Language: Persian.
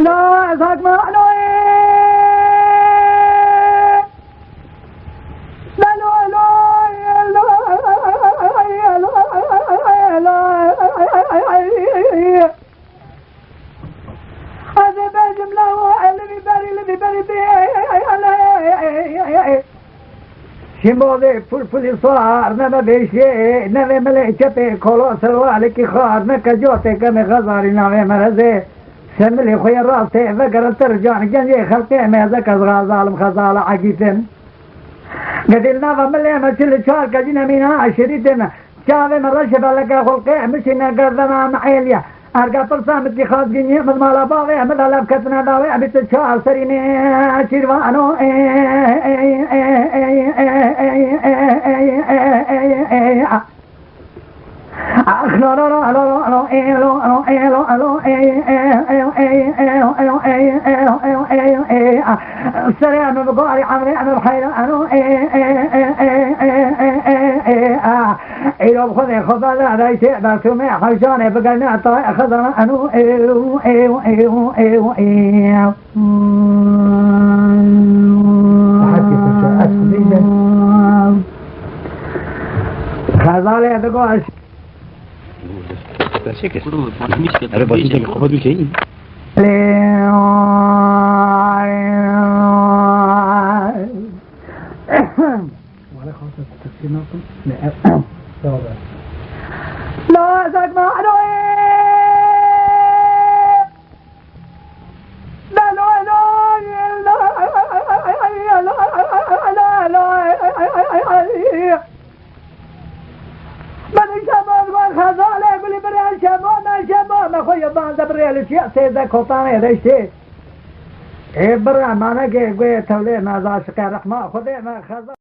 لا ذاك ما لا لا هذا باجم له اللي باري شموذي فل صار نما بيشي نما ملكتي كولو سروالك خار نكجوتي كم غزاري نما مرزي سملي خويا راسي فقر ترجع جنجي خلقي ميزك غزال خزال عقيتن قدلنا فملي مثل شارك جنا مينا عشريتنا شافي من رشب لك خلقي مشينا قردنا معيليا أرقى فرصة مثل خاص جنيه مثل ما لباغي مثل لبكتنا داوي عبت الشعر سريني شيروانو السلام بقاري عمري أنا بحيرة أنا إلو خذي خذ هذا شيء بسمع خشاني بقلنا طاي خذنا أنا خذالي تقول Allora poi si chiama Coppa 2 che ولا خاصة تفسيركم لا ذاك ما خزاله بلي بريال شمونا خويا باند بريال شيء سيدا كوطاني ريشتي ايه برا مانا كي قوي تولي نازا شقي رحمة خذي ما خزاله